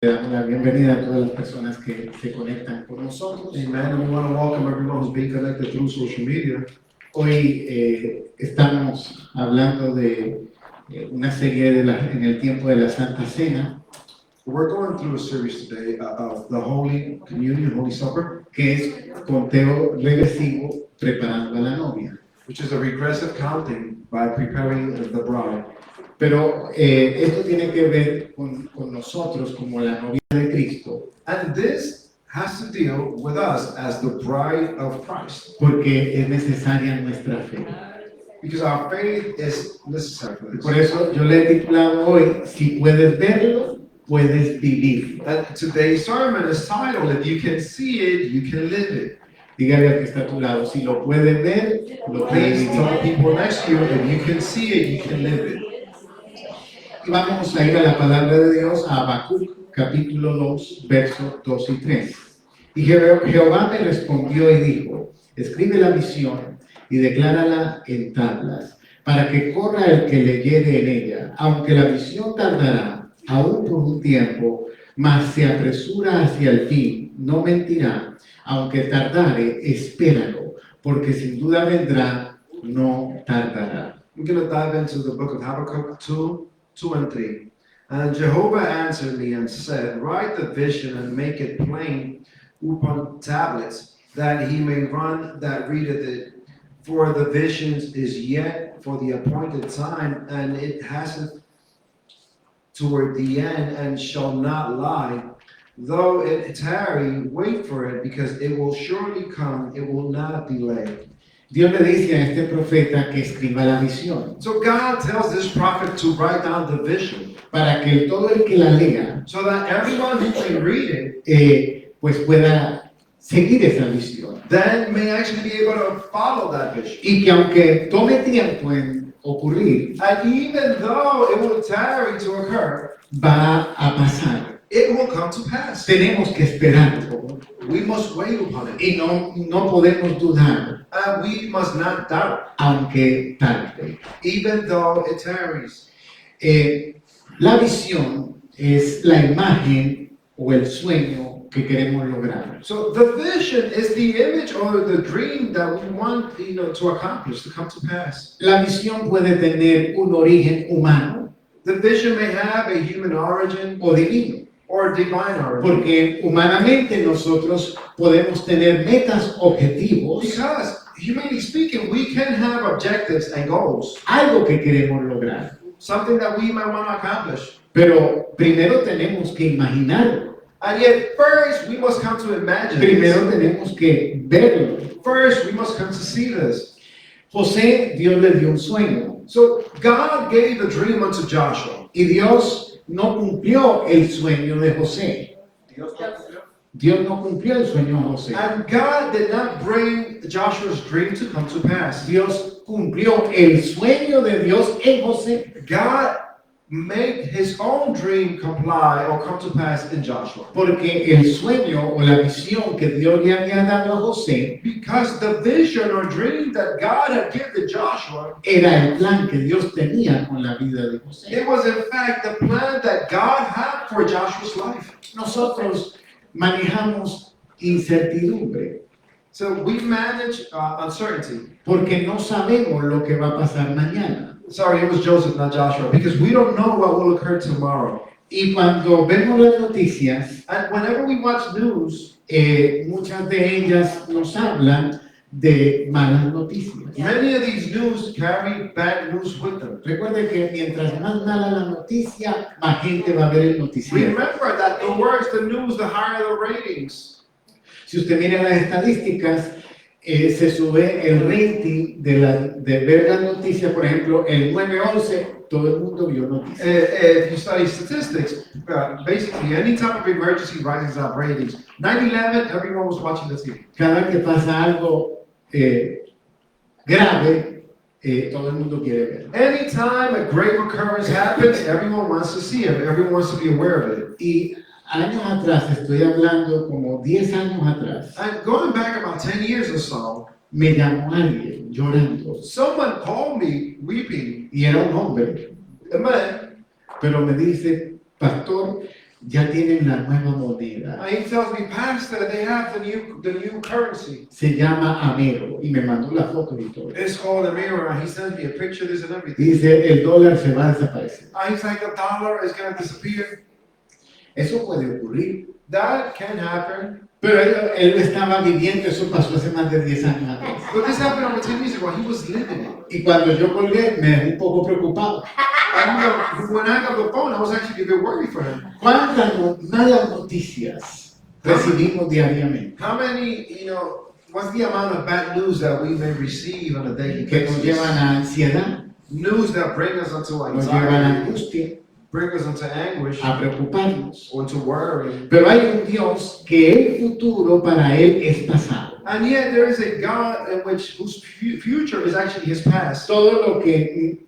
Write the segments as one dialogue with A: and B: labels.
A: Le damos la bienvenida a todas las personas que se conectan con nosotros.
B: Amen. And we want to welcome everyone who's being connected through social media.
A: Hoy estamos hablando de una serie en el tiempo de la Santa Cena,
B: We're going through a series today of the Holy Communion, Holy Supper,
A: que es conteo regresivo preparando a la novia.
B: which is a regressive counting by preparing the bride.
A: Pero esto tiene que ver con nosotros como la novia de Cristo,
B: And this has to deal with us as the bride of Christ,
A: porque es necesaria nuestra fe.
B: because our faith is necessary for
A: Y por
B: this.
A: eso yo le he titulado hoy, si puedes verlo, puedes vivirlo.
B: And today's sermon is titled, If You Can See It, You Can Live It.
A: Dígale al que está a tu lado, si lo puedes ver, lo puedes
B: Please tell
A: vivir.
B: people next to you, if you can see it, you can live it.
A: Y vamos a ir a la palabra de Dios, a Habacuc, capítulo 2, versos 2 y 3. Y Jehová me respondió y dijo, escribe la visión y declárala en tablas, para que corra el que leyere en ella, aunque la visión tardará, aún por un tiempo, mas se apresura hacia el fin, no mentirá, aunque tardare, espéralo, porque sin duda vendrá, no tardará.
B: We're going to dive into the book of Habakkuk 2 and 3. And Jehovah answered me and said, Write the vision and make it plain upon tablets, that he may run that readeth it. For the vision is yet for the appointed time, and it hasteth toward the end, and shall not lie. Though it tarry, wait for it, because it will surely come, it will not delay.
A: Dios le dice a este profeta que escriba la visión,
B: So God tells this prophet to write down the vision,
A: para que todo el que la lea,
B: so that everyone who can read it
A: pues pueda seguir esa visión.
B: then may actually be able to follow that vision.
A: Y que aunque tome tiempo en ocurrir,
B: And even though it will tarry to occur,
A: va a pasar.
B: it will come to pass.
A: Tenemos que esperarlo
B: We must wait upon it.
A: y no podemos dudar,
B: And we must not doubt,
A: aunque tarde.
B: even though it tarries.
A: La visión es la imagen o el sueño que queremos lograr.
B: So the vision is the image or the dream that we want, to accomplish, to come to pass.
A: La visión puede tener un origen humano
B: The vision may have a human origin
A: o divino,
B: or a divine origin.
A: porque humanamente nosotros podemos tener metas, objetivos,
B: Because, humanly speaking, we can have objectives and goals,
A: algo que queremos lograr.
B: something that we might want to accomplish.
A: Pero primero tenemos que imaginarlo,
B: And yet, first, we must come to imagine
A: primero
B: this.
A: tenemos que verlo.
B: First, we must come to see this.
A: José, Dios le dio un sueño
B: So, God gave the dream unto Joshua.
A: y Dios no cumplió el sueño de José. Dios no cumplió el sueño de José.
B: And God did not bring Joshua's dream to come to pass.
A: Dios cumplió el sueño de Dios en José,
B: God made his own dream comply or come to pass in Joshua.
A: porque el sueño o la visión que Dios le había dado a José
B: Because the vision or dream that God had given Joshua,
A: era el plan que Dios tenía con la vida de José.
B: it was in fact the plan that God had for Joshua's life.
A: Nosotros manejamos incertidumbre
B: So we manage uncertainty.
A: porque no sabemos lo que va a pasar mañana.
B: Sorry, it was Joseph, not Joshua, because we don't know what will occur tomorrow.
A: Y cuando vemos las noticias,
B: And whenever we watch news,
A: muchas de ellas nos hablan de malas noticias.
B: many of these news carry bad news with them.
A: Recuerde que mientras más mala la noticia, más gente va a ver el noticiero.
B: Remember that the worse the news, the higher the ratings.
A: Si usted mira las estadísticas, se sube el rating de ver las noticias. Por ejemplo, el 9/11, todo el mundo vio noticias.
B: If you study statistics, basically any type of emergency rises up ratings. 9/11, everyone was watching the TV.
A: Cada vez que pasa algo grave, todo el mundo quiere ver.
B: Anytime a great occurrence happens, everyone wants to see it. Everyone wants to be aware of it.
A: Y años atrás, estoy hablando como 10 años atrás,
B: And going back about 10 years or so,
A: me llamó alguien llorando
B: someone called me weeping.
A: y era un hombre,
B: A man,
A: pero me dice, pastor, ya tienen la nueva moneda.
B: And he tells me, Pastor, they have the new currency.
A: Se llama Amero y me mandó la foto y todo.
B: It's called a mirror. And he sends me a picture of this and everything.
A: Dice, el dólar se va a desaparecer.
B: And he's like, the dollar is going to disappear.
A: Eso puede ocurrir.
B: That can happen.
A: Pero él estaba viviendo, eso pasó hace más de 10 años atrás.
B: But this happened over 10 years ago. He was living it.
A: Y cuando yo colgué, me dejé un poco preocupado.
B: And when I got the phone, I was actually a bit worried for him.
A: ¿Cuántas malas noticias recibimos diariamente?
B: How many, what's the amount of bad news that we may receive on a daily
A: Que nos llevan
B: basis?
A: a ansiedad,
B: News that bring us into
A: nos llevan a
B: anxiety,
A: angustia,
B: bring us into anguish,
A: a preocuparnos.
B: or to worry.
A: Pero hay un Dios que el futuro para él es pasado.
B: And yet there is a God in whose future is actually his past.
A: Todo lo que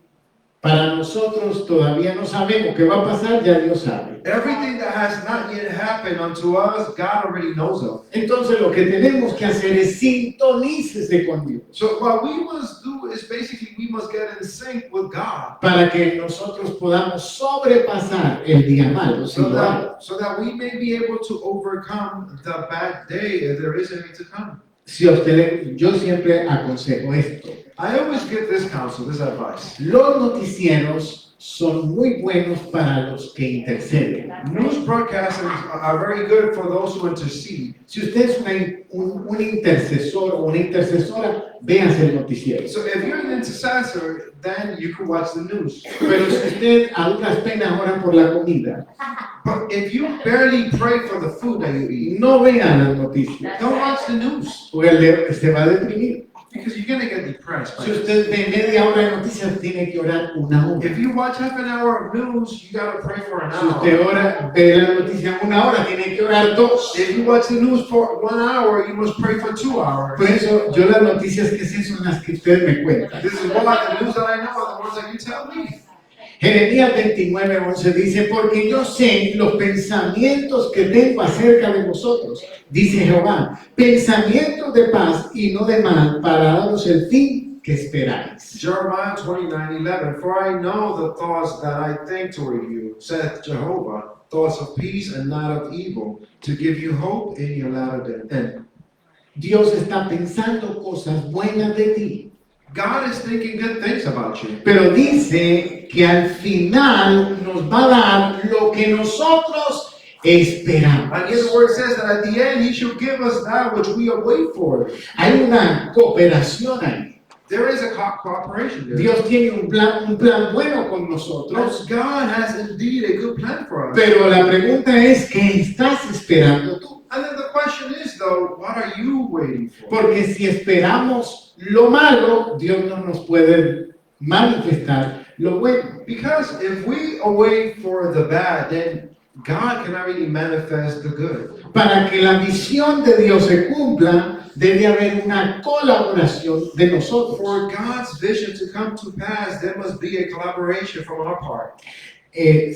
A: para nosotros todavía no sabemos qué va a pasar, ya Dios sabe.
B: Everything that has not yet happened unto us, God already knows of.
A: Entonces lo que tenemos que hacer es sintonícese con Dios
B: So what we must do is basically we must get in sync with God.
A: para que nosotros podamos sobrepasar el día malo. Si lo hay.
B: So that we may be able to overcome the bad day if there is any to come.
A: Si a usted, yo siempre aconsejo esto.
B: I always give this counsel, this advice.
A: Los noticieros son muy buenos para los que interceden.
B: News broadcasts are very good for those who intercede.
A: Si usted es un intercesor o una intercesora, véase el noticiero.
B: So if you're an intercessor, then you can watch the news.
A: Pero si usted a duras penas ora por la comida,
B: But if you barely pray for the food that you eat,
A: no vea las noticias,
B: don't watch the news
A: porque se va a deprimir.
B: because you're gonna get depressed. by
A: Si
B: it.
A: usted ve media hora de noticias, tiene que orar una hora.
B: If you watch half an hour of news, you gotta pray for an
A: Si usted
B: hour.
A: ve la noticia una hora, tiene que orar dos.
B: If you watch the news for 1 hour, you must pray for 2 hours.
A: Por eso, yo las noticias que sé son las que usted me cuenta.
B: This is why the news that I know are the ones that you tell me.
A: Jeremías 29:11 dice, porque yo sé los pensamientos que tengo acerca de vosotros, dice Jehová, pensamientos de paz y no de mal, para daros el fin que esperáis.
B: Jeremiah 29:11. For I know the thoughts that I think toward you, saith Jehovah, thoughts of peace and not of evil, to give you hope in your latter end.
A: Dios está pensando cosas buenas de ti,
B: God is thinking good things about you.
A: pero dice que al final nos va a dar lo que nosotros esperamos.
B: And yet the word says that at the end he shall give us that which we await for.
A: Hay una cooperación ahí.
B: There is a cooperation there.
A: Dios tiene un plan bueno con nosotros,
B: God has indeed a good plan for us.
A: pero la pregunta es, ¿qué estás esperando tú?
B: And then the question is though, what are you waiting for?
A: Porque si esperamos lo malo, Dios no nos puede manifestar lo bueno.
B: Because if we await for the bad, then God cannot really manifest the good.
A: Para que la visión de Dios se cumpla, debe haber una colaboración de nosotros.
B: For God's vision to come to pass, there must be a collaboration from our part.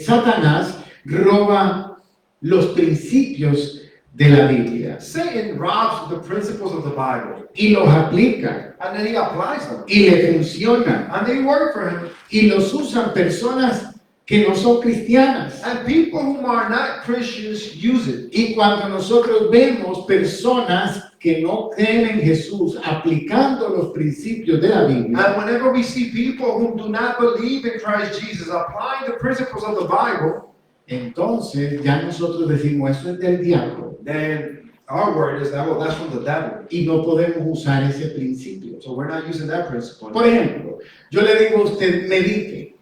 A: Satanás roba los principios de la Biblia
B: Satan robs the principles of the Bible,
A: y los aplica
B: and then he applies them,
A: y le funcionan
B: and they work for him.
A: y los usan personas que no son cristianas.
B: And people who are not Christians use it.
A: Y cuando nosotros vemos personas que no creen en Jesús aplicando los principios de la Biblia,
B: And whenever we see people who do not believe in Christ Jesus applying the principles of the Bible,
A: entonces ya nosotros decimos, eso es del diablo
B: then our word is that, well, that's from the devil.
A: y no podemos usar ese principio.
B: So we're not using that principle.
A: Por ejemplo, yo le digo a usted, medite.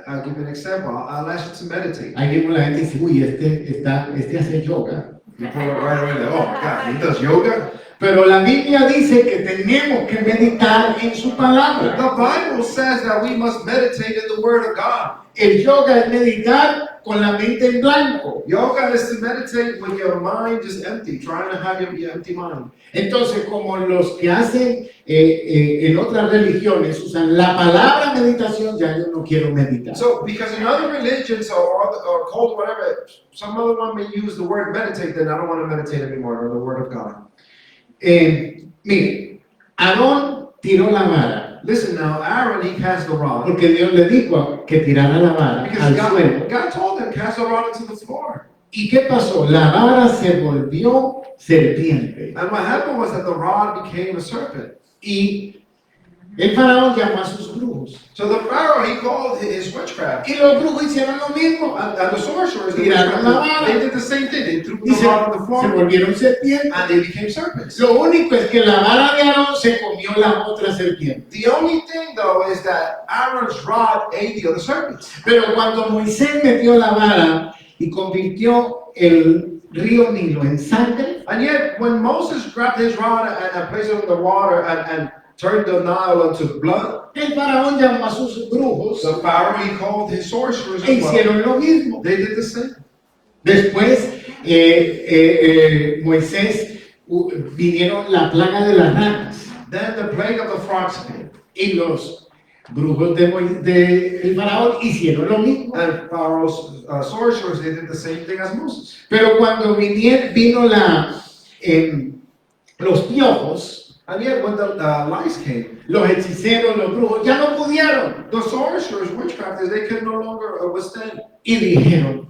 B: I'll give you an example. I'll ask you to meditate.
A: Ahí mismo la gente dice, uy, este hace yoga.
B: You pull it right away, like, oh my God, he does yoga?
A: Pero la Biblia dice que tenemos que meditar en su palabra.
B: The Bible says that we must meditate in the Word of God.
A: El yoga es meditar con la mente en blanco.
B: Yoga is to meditate with your mind just empty, trying to have your empty mind.
A: Entonces, como los que hacen en otras religiones usan la palabra meditación, ya yo no quiero meditar.
B: So, because in other religions or cult, whatever, some other one may use the word meditate, then I don't want to meditate anymore, or the Word of God.
A: Mire, Aarón tiró la vara
B: Listen now, Aaron, he cast the rod.
A: porque Dios le dijo que tirara la vara
B: Because
A: al suelo.
B: God told him, cast the rod into the floor.
A: ¿Y qué pasó? La vara se volvió serpiente.
B: And what happened was that the rod became a serpent.
A: Y el faraón llamó a sus brujos.
B: So the Pharaoh, he called his witchcraft.
A: Y los brujos hicieron lo mismo.
B: And the sorcerers, the
A: Tiraron la
B: witchcraft,
A: vara.
B: they did the same thing. They threw
A: Y
B: the
A: se,
B: rod on the
A: se
B: floor
A: volvieron serpientes.
B: and they became serpents.
A: Lo único es que la vara de Aarón se comió la otra serpiente.
B: The only thing though is that Aaron's rod ate the other serpents.
A: Pero cuando Moisés metió la vara y convirtió el río Nilo en sangre,
B: And yet, when Moses grabbed his rod and placed it in the water and turned the Nile into blood,
A: el faraón llamó a sus brujos
B: the Pharaoh, he called his sorcerers
A: e
B: as well.
A: hicieron lo mismo.
B: They did the same.
A: Después Moisés vinieron la plaga de las ranas
B: Then the plague of the frogs came.
A: y los brujos el faraón hicieron lo mismo.
B: And Pharaoh's sorcerers, they did the same thing as Moses.
A: Pero cuando vino los piojos,
B: And yet, when the lice came,
A: los hechiceros, los brujos ya no pudieron
B: the sorcerers, witchcrafters, they could no longer withstand.
A: y dijeron,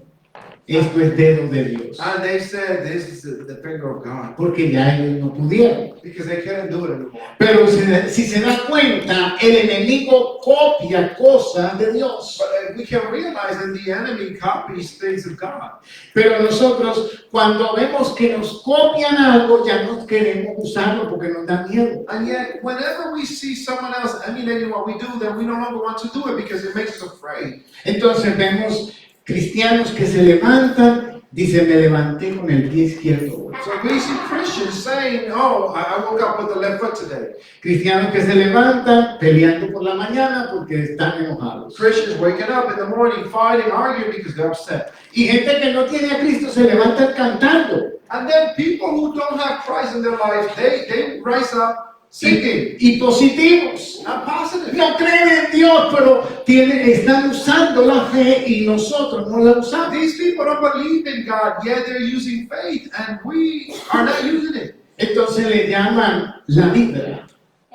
A: esto es dedo de Dios,
B: And they said, this is the finger of God.
A: porque ya ellos no pudieron.
B: Because they couldn't do it anymore.
A: Pero si se da cuenta, el enemigo copia cosas de Dios.
B: But we can realize that the enemy copies things of God.
A: Pero nosotros, cuando vemos que nos copian algo, ya no queremos usarlo porque nos da miedo.
B: And yet, whenever we see someone else emulating what we do, then we no longer want to do it because it makes us afraid.
A: Entonces vemos cristianos que se levantan, dice, me levanté con el pie izquierdo.
B: So we see Christians saying, oh, I woke up with the left foot today.
A: Cristianos que se levantan peleando por la mañana porque están enojados.
B: Christians waking up in the morning, fighting, arguing because they're upset.
A: Y gente que no tiene a Cristo se levantan cantando.
B: And then people who don't have Christ in their life, they rise up singing
A: Y positivos.
B: and positive.
A: No creen en Dios, pero están usando la fe y nosotros no la usamos.
B: These people don't believe in God, yet they're using faith, and we are not using it.
A: Entonces le llaman la vibra.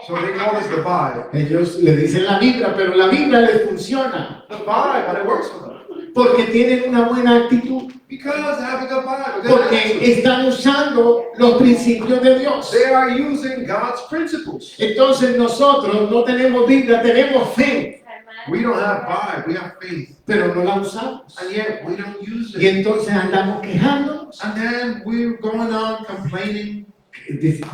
B: So they call this the vibe.
A: Ellos le dicen la vibra, pero la vibra les funciona
B: The vibe, but it works for them.
A: porque tienen una buena actitud,
B: Because they have a good vibe. Good
A: porque
B: attitude.
A: están usando los principios de Dios.
B: They are using God's principles.
A: Entonces nosotros no tenemos vibra, tenemos fe,
B: We don't have vibe, we have faith.
A: pero no la usamos.
B: And yet we don't use
A: Y
B: it.
A: entonces andamos quejándonos,
B: And then we're going on complaining,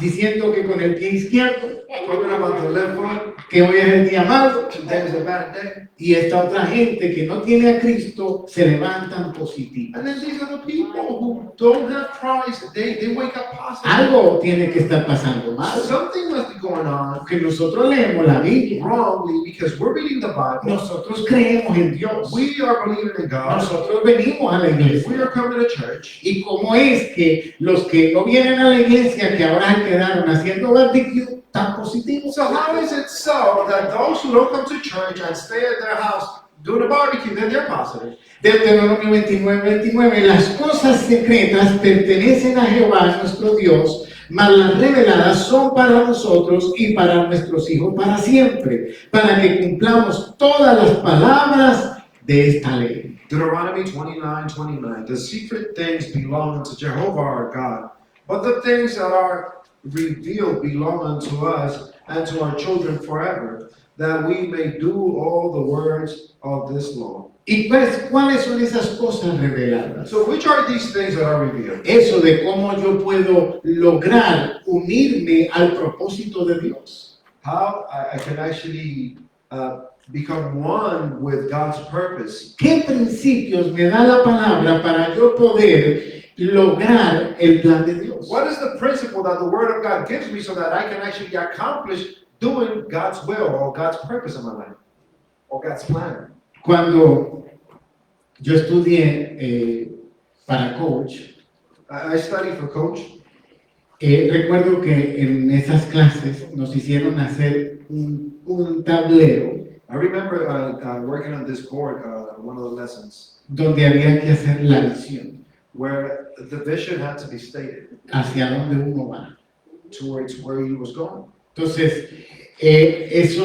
A: diciendo que con el pie izquierdo,
B: talking about the left foot.
A: que hoy es el día malo,
B: Today's a bad day.
A: y esta otra gente que no tiene a Cristo se levantan positivos.
B: And then these are the people who don't have Christ. They wake up positive.
A: Algo tiene que estar pasando mal,
B: Something must be going on
A: porque nosotros leemos la Biblia,
B: wrongly because we're reading the Bible.
A: nosotros creemos en Dios,
B: We are believing in God.
A: nosotros venimos a la
B: We
A: iglesia.
B: are coming to church.
A: ¿Y cómo es que los que no vienen a la iglesia, que ahora quedaron haciendo barbecue, tan positivos?
B: So how is it so that those who don't come to church and stay at their house doing a barbecue, then they're positive?
A: Deuteronomio 29:29, las cosas secretas pertenecen a Jehová nuestro Dios, mas las reveladas son para nosotros y para nuestros hijos para siempre, para que cumplamos todas las palabras de esta ley.
B: Deuteronomy 29:29. The secret things belong unto Jehovah our God, but the things that are revealed belong unto us and to our children forever, that we may do all the words of this law.
A: ¿Y pues cuáles son esas cosas reveladas?
B: So which are these things that are revealed?
A: Eso de cómo yo puedo lograr unirme al propósito de Dios.
B: How I can actually become one with God's purpose.
A: ¿Qué principios me da la palabra para yo poder lograr el plan de Dios?
B: What is the principle that the Word of God gives me so that I can actually accomplish doing God's will or God's purpose in my life or God's plan?
A: Cuando yo estudié para coach,
B: I studied for coach.
A: recuerdo que en esas clases nos hicieron hacer un tablero
B: I remember working on this board, one of the lessons,
A: donde había que hacer la visión,
B: where the vision had to be stated
A: hacia dónde uno va.
B: towards where he was going.
A: Entonces, eso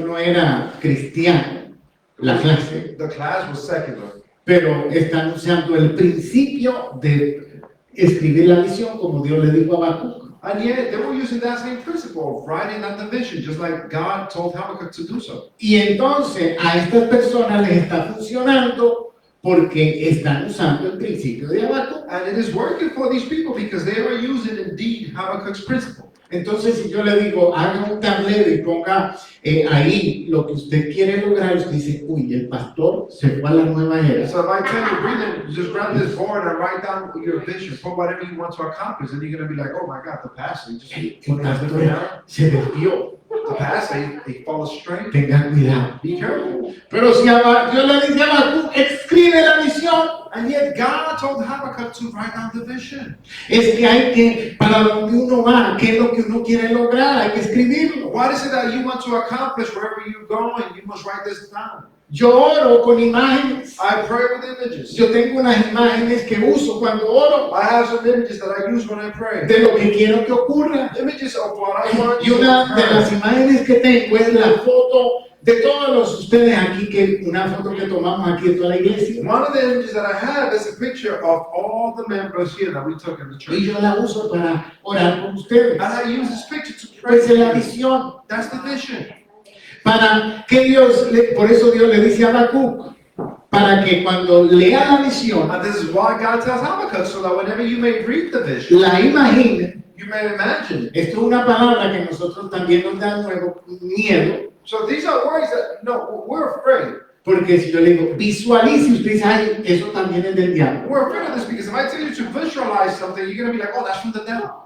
A: no era cristiano, la clase,
B: The class was secular,
A: pero están usando el principio de escribir la visión como Dios le dijo a Habacuc.
B: And yet, they were using that same principle of writing out the vision, just like God told Habakkuk to do so.
A: Y entonces a estas personas les está funcionando porque están usando el principio de Habacuc.
B: And it is working for these people because they are using indeed Habakkuk's principle.
A: Entonces, si yo le digo, haga un tablero y ponga ahí lo que usted quiere lograr, usted dice, uy, el pastor se fue a la nueva era.
B: So if I tell you, just grab this board and write down your vision, put whatever you want to accomplish, and you're going to be like, oh my God, the pastor, he just
A: El
B: put it in
A: pastor
B: there.
A: se desvió.
B: The pastor, he falls straight.
A: Tengan cuidado.
B: Be careful.
A: Pero si Dios le dice a Habacuc, escribe la visión,
B: And yet God told Habakkuk to write down the vision.
A: es que hay que, para donde uno va, qué es lo que uno quiere lograr, hay que escribirlo.
B: What is it that you want to accomplish wherever you're going? You must write this down.
A: Yo oro con imágenes.
B: I pray with images.
A: Yo tengo unas imágenes que uso cuando oro
B: I have some images that I use when I pray.
A: de lo que quiero que ocurra.
B: Images of what I want
A: Y una de las
B: to
A: imágenes que tengo es la foto de todos los ustedes aquí, que una foto que tomamos aquí en toda la iglesia.
B: One of the images that I have is a picture of all the members here that we took in the
A: Y
B: church.
A: yo la uso para orar con ustedes.
B: And I use this picture to pray.
A: Pues es la visión.
B: That's the vision.
A: Para que por eso Dios le dice a Habacuc, para que cuando lea la visión,
B: And this is why God tells Habakkuk, so that whenever you may read the vision,
A: la imagine.
B: you may imagine.
A: Esto es una palabra que nosotros también nos da nuevo miedo,
B: So these are words that, no, we're afraid.
A: porque si yo le digo visualice, usted dice, ay, eso también es del diablo.
B: We're afraid of this because if I tell you to visualize something, you're going to be like, oh, that's from the devil.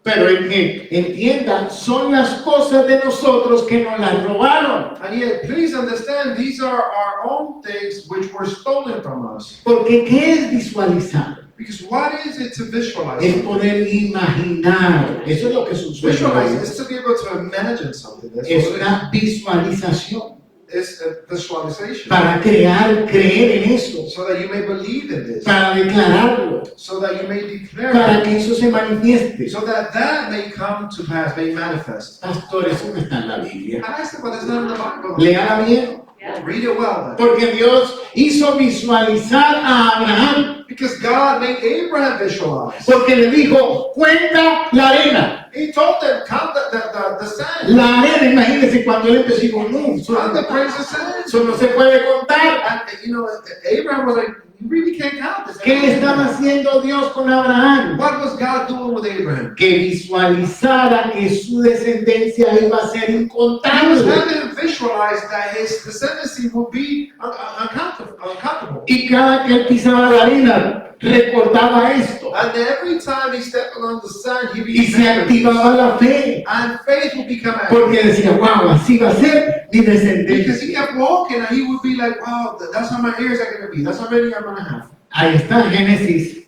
A: Pero en que entiendan, son las cosas de nosotros que nos las robaron.
B: And yet, please understand, these are our own things which were stolen from us.
A: Porque ¿qué es visualizar?
B: Because what is it to visualize?
A: Es poder imaginar. Eso es lo que sucede.
B: Visualize is to be able to imagine something. That's
A: Es
B: what it
A: una visualización
B: is. It's a visualization.
A: para creer en eso,
B: So that you may believe in this.
A: para declararlo,
B: So that you may declare
A: para
B: it.
A: que eso se manifieste.
B: So that that may come to pass, may manifest.
A: Pastor, eso no está en la Biblia.
B: And I said, but it's not in the Bible.
A: Léala bien.
B: Read it well then.
A: Porque Dios hizo visualizar a Abraham.
B: Because God made Abraham visualize.
A: Porque le dijo, cuenta la arena.
B: He told them, count the sand.
A: La arena, imagínense cuando él empezó, dijo, no,
B: Count the grains of sand.
A: eso no se puede contar.
B: And, you know, Abraham was like, you really can't count this.
A: ¿Qué estaba haciendo Dios con Abraham?
B: What was God doing with Abraham?
A: Que visualizara que su descendencia iba a ser
B: He was
A: incontable.
B: having him visualize that his descendancy would be uncountable.
A: Y cada que él pisaba la arena, recordaba esto.
B: And every time he stepped on the sand, he
A: Y se
B: became
A: activaba la fe.
B: and faith would become active.
A: Porque decía, wow, así va a ser mi
B: Because
A: descendencia.
B: he kept walking and he would be like, wow, that's how my ears are going to be. That's how many I'm going to have.
A: Ahí está Génesis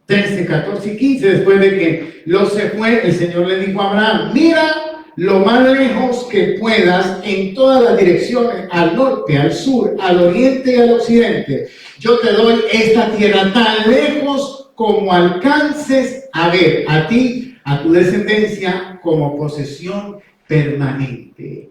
A: 13, 14 y 15. Después de que Lot se fue, el Señor le dijo a Abraham, mira lo más lejos que puedas en todas las direcciones, al norte, al sur, al oriente y al occidente. Yo te doy esta tierra tan lejos como alcances a ver, a ti, a tu descendencia, como posesión permanente.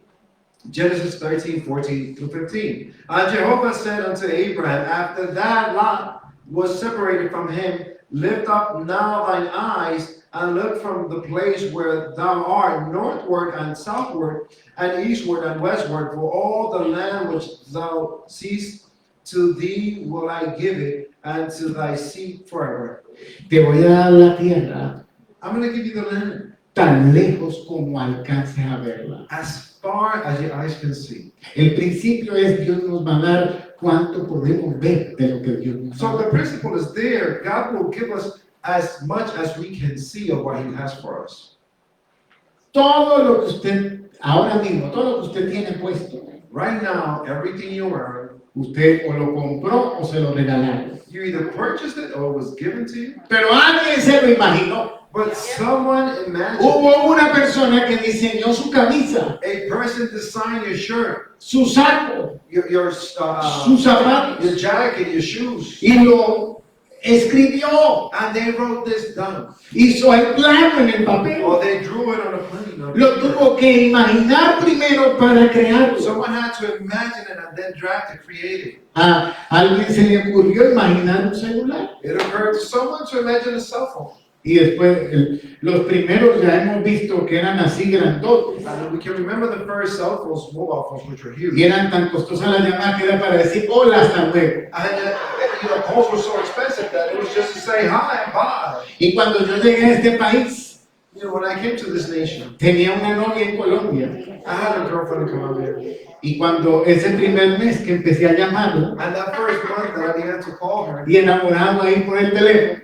B: Genesis 13, 14 through 15. And Jehovah said unto Abraham, after that Lot was separated from him, lift up now thine eyes and look from the place where thou art, northward and southward, and eastward and westward, for all the land which thou seest, to thee will I give it, and to thy seed forever.
A: Te voy a dar la tierra
B: I'm going to give you the land
A: tan lejos como alcances a verla.
B: as far as your eyes can see.
A: El principio es Dios nos va a dar cuánto podemos ver de lo que Dios nos
B: So
A: da.
B: the principle is there. God will give us as much as we can see of what He has for us.
A: Todo lo que usted, ahora mismo, todo lo que usted tiene puesto,
B: Right now, everything you earn,
A: usted o lo compró o se lo regalaron.
B: you either purchased it or it was given to you.
A: Pero alguien se lo imaginó.
B: But someone imagined,
A: Hubo una persona que diseñó su camisa,
B: a person designed your shirt,
A: su saco,
B: your
A: sus zapatos
B: jacket, your shoes,
A: y lo escribió,
B: And they wrote this down.
A: hizo el plano en el papel.
B: Or they drew it on a plane.
A: Lo tuvo que imaginar primero para crearlo.
B: Someone had to imagine it and then draft to create it.
A: A alguien se le ocurrió imaginar un celular.
B: It occurred to someone to imagine a cell phone.
A: Y después los primeros ya hemos visto que eran así grandotes.
B: And we can remember the first cell phones, mobile phones, which were huge.
A: Y eran tan costosas las llamadas que era para decir hola hasta luego.
B: And calls were so expensive that it was just to say hi and bye.
A: Y cuando yo llegué a este país,
B: When I came to this nation,
A: tenía una novia en Colombia.
B: I had a girlfriend in Colombia.
A: Y cuando ese primer mes que empecé a llamarla,
B: And that first month that I began to call her,
A: y enamorado ahí por el teléfono,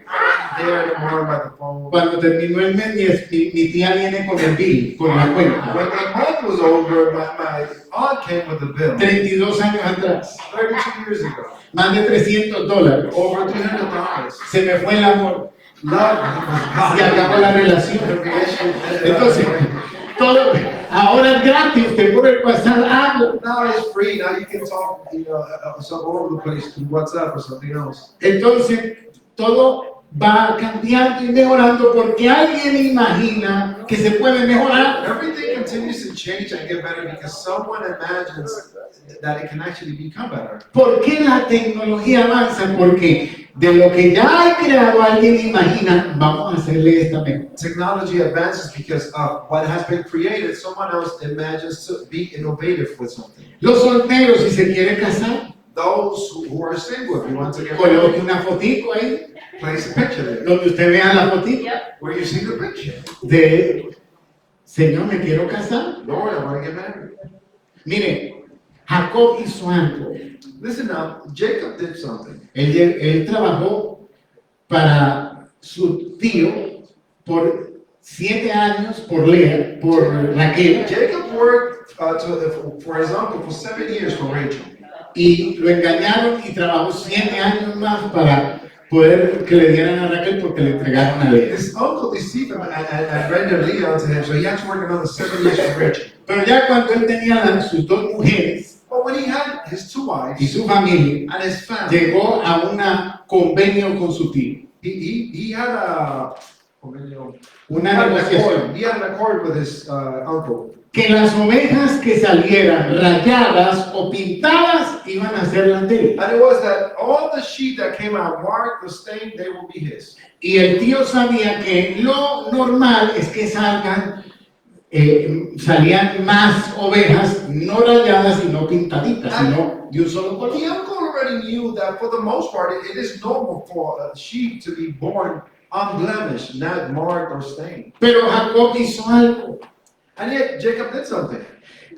B: there enamored by the phone.
A: cuando terminó el mes, mi tía viene con el bill, con la cuenta.
B: When the month was over, my aunt came with the bill.
A: 32 años atrás,
B: 32 years ago.
A: más de $300.
B: Over $300.
A: Se me fue el amor,
B: Love.
A: se acabó la relación. Entonces, todo, ahora es gratis, usted por el WhatsApp habla.
B: Now it's free. Now you can talk, some all over the place through WhatsApp or something else.
A: Entonces, todo va cambiando y mejorando porque alguien imagina que se puede mejorar.
B: Everything continues to change and get better because someone imagines that it can actually become better.
A: ¿Por qué la tecnología avanza? Porque de lo que ya ha creado alguien imagina, vamos a hacerle esta mejor.
B: Technology advances because of what has been created. Someone else imagines to be innovative with something.
A: Los solteros, si se quiere casar,
B: Those who are single, if you want to get
A: coloque
B: married,
A: una fotico ahí,
B: place a picture there
A: donde usted vea la fotico
B: where you see the picture.
A: de, Señor, me quiero casar.
B: Lord, I want to get married.
A: Mire, Jacob hizo algo.
B: Listen now, Jacob did something.
A: Él trabajó para su tío por 7 años, por Lea, por Raquel,
B: Jacob worked for his uncle for 7 years for Rachel.
A: y lo engañaron y trabajó 7 años más para poder que le dieran a Raquel porque le entregaron a Lea.
B: His uncle deceived him and rendered Leah unto him, so he had to work another 7 years for Rachel.
A: Pero ya cuando él tenía sus 2 mujeres
B: But when he had his 2
A: y
B: wives
A: su familia,
B: and his family,
A: llegó a un convenio con su tío,
B: he had a
A: una negociación,
B: he had an accord with his uncle
A: que las ovejas que salieran rayadas o pintadas iban a ser las de él.
B: and it was that all the sheep that came out marked the stain, they will be his.
A: Y el tío sabía que lo normal es que salían más ovejas no rayadas y no pintaditas, sino de un solo
B: The
A: color.
B: uncle already knew that for the most part it is normal for a sheep to be born unblemished, not marked or stained.
A: Pero Jacob hizo algo,
B: And yet Jacob did something.